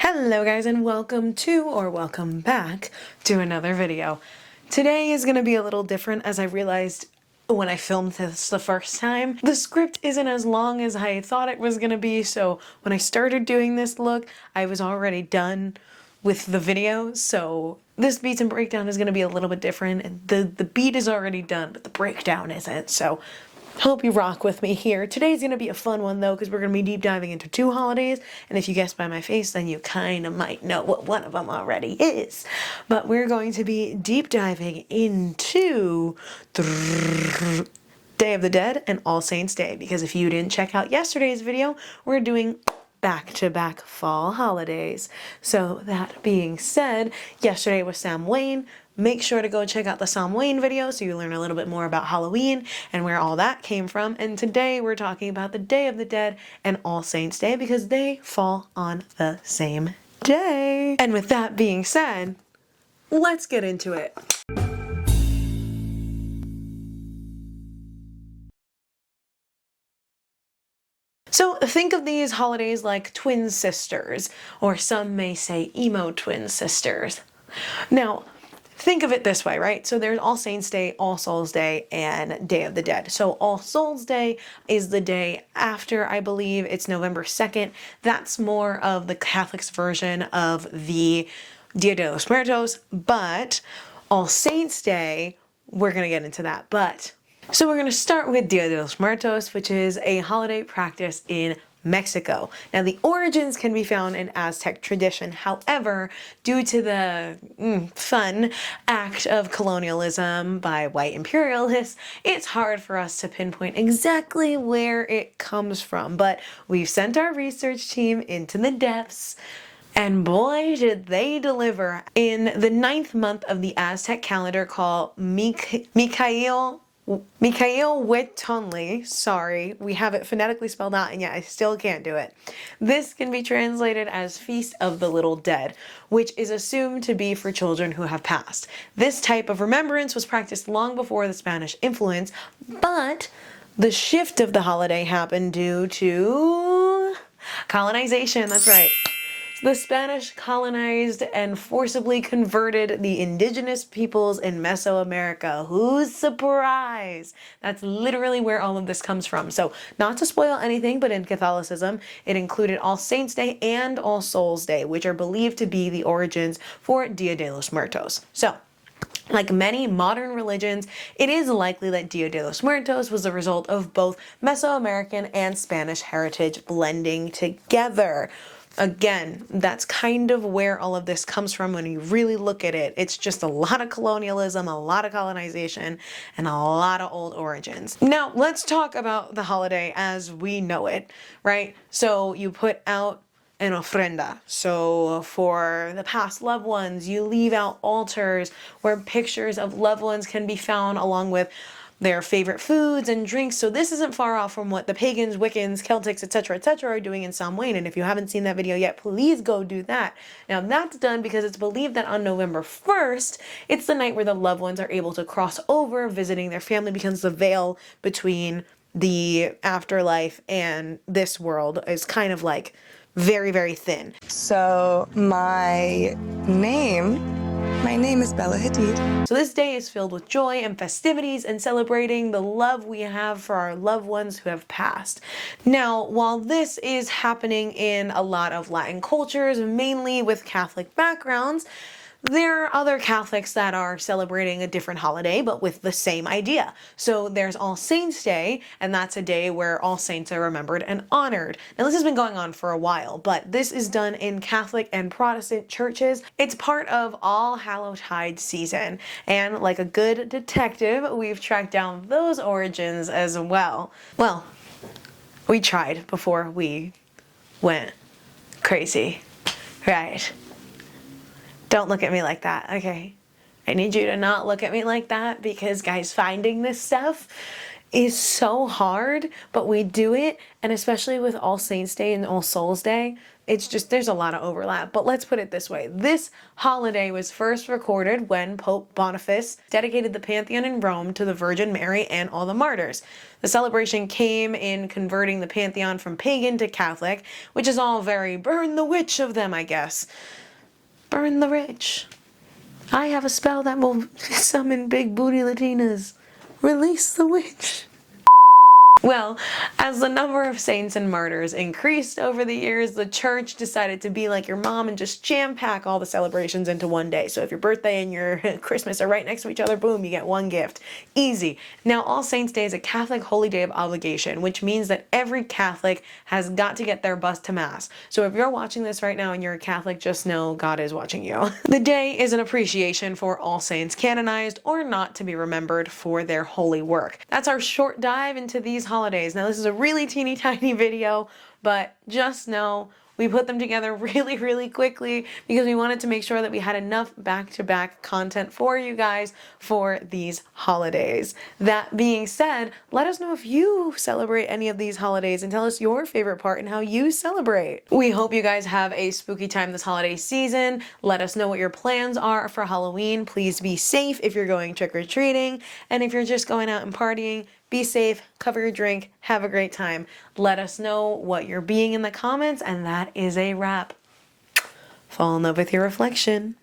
Hello guys, and welcome back to another video. Today is going to be a little different, as I realized when I filmed this the first time. The script isn't as long as I thought it was going to be, so when I started doing this look, I was already done with the video, so this beats and breakdown is going to be a little bit different. And the beat is already done, but the breakdown isn't, so hope you rock with me here. Today's gonna be a fun one though, because we're gonna be deep diving into two holidays, and if you guessed by my face, then you kind of might know what one of them already is. But we're going to be deep diving into Day of the Dead and All Saints Day, because if you didn't check out yesterday's video, we're doing back-to-back fall holidays. So that being said, yesterday was Samhain. Make sure to go check out the Samhain video so you learn a little bit more about Halloween and where all that came from. And today we're talking about the Day of the Dead and All Saints Day because they fall on the same day. And with that being said, let's get into it. So think of these holidays like twin sisters, or some may say emo twin sisters. Now, think of it this way, right? So there's All Saints Day, All Souls Day, and Day of the Dead. So All Souls Day is the day after, I believe it's November 2nd. That's more of the Catholics' version of the Dia de los Muertos, but All Saints Day, we're going to get into that. So we're going to start with Dia de los Muertos, which is a holiday practice in Mexico. Now, the origins can be found in Aztec tradition. However, due to the fun act of colonialism by white imperialists, it's hard for us to pinpoint exactly where it comes from. But we've sent our research team into the depths, and boy, did they deliver. In the 9th month of the Aztec calendar called Wittonli, sorry, we have it phonetically spelled out and yet I still can't do it. This can be translated as Feast of the Little Dead, which is assumed to be for children who have passed. This type of remembrance was practiced long before the Spanish influence, but the shift of the holiday happened due to colonization. That's right. The Spanish colonized and forcibly converted the indigenous peoples in Mesoamerica. Who's surprised? That's literally where all of this comes from. So not to spoil anything, but in Catholicism, it included All Saints Day and All Souls Day, which are believed to be the origins for Dia de los Muertos. So, like many modern religions, it is likely that Dia de los Muertos was the result of both Mesoamerican and Spanish heritage blending together. Again, that's kind of where all of this comes from when you really look at it. It's just a lot of colonialism, a lot of colonization, and a lot of old origins. Now, let's talk about the holiday as we know it, right? So you put out an ofrenda. So for the past loved ones, you leave out altars where pictures of loved ones can be found along with their favorite foods and drinks. So this isn't far off from what the pagans, Wiccans, Celtics, etc., are doing in Samhain. And if you haven't seen that video yet, please go do that. Now that's done because it's believed that on November 1st, it's the night where the loved ones are able to cross over, visiting their family, because the veil between the afterlife and this world is kind of like very, very thin. So my name is Bella Hadid. So this day is filled with joy and festivities and celebrating the love we have for our loved ones who have passed. Now, while this is happening in a lot of Latin cultures, mainly with Catholic backgrounds, there are other Catholics that are celebrating a different holiday, but with the same idea. So there's All Saints Day, and that's a day where all saints are remembered and honored. Now this has been going on for a while, but this is done in Catholic and Protestant churches. It's part of All Hallowtide season, and like a good detective, we've tracked down those origins as well. Well, we tried before we went crazy, right? Don't look at me like that, okay? I need you to not look at me like that, because guys, finding this stuff is so hard, but we do it, and especially with All Saints Day and All Souls Day, it's just, there's a lot of overlap. But let's put it this way. This holiday was first recorded when Pope Boniface dedicated the Pantheon in Rome to the Virgin Mary and all the martyrs. The celebration came in converting the Pantheon from pagan to Catholic, which is all very burn the witch of them, I guess. Burn the rich. I have a spell that will summon big booty Latinas. Release the witch. Well, as the number of saints and martyrs increased over the years, the church decided to be like your mom and just jam-pack all the celebrations into one day. So if your birthday and your Christmas are right next to each other, boom, you get one gift. Easy. Now, All Saints Day is a Catholic holy day of obligation, which means that every Catholic has got to get their bus to Mass. So if you're watching this right now and you're a Catholic, just know God is watching you. The day is an appreciation for all saints canonized or not to be remembered for their holy work. That's our short dive into these holidays. Now this is a really teeny tiny video, but just know we put them together really quickly because we wanted to make sure that we had enough back-to-back content for you guys for these holidays. That being said, let us know if you celebrate any of these holidays and tell us your favorite part and how you celebrate. We hope you guys have a spooky time this holiday season. Let us know what your plans are for Halloween. Please be safe if you're going trick-or-treating, and if you're just going out and partying, be safe, cover your drink, have a great time. Let us know what you're being in the comments, and that is a wrap. Fall in love with your reflection.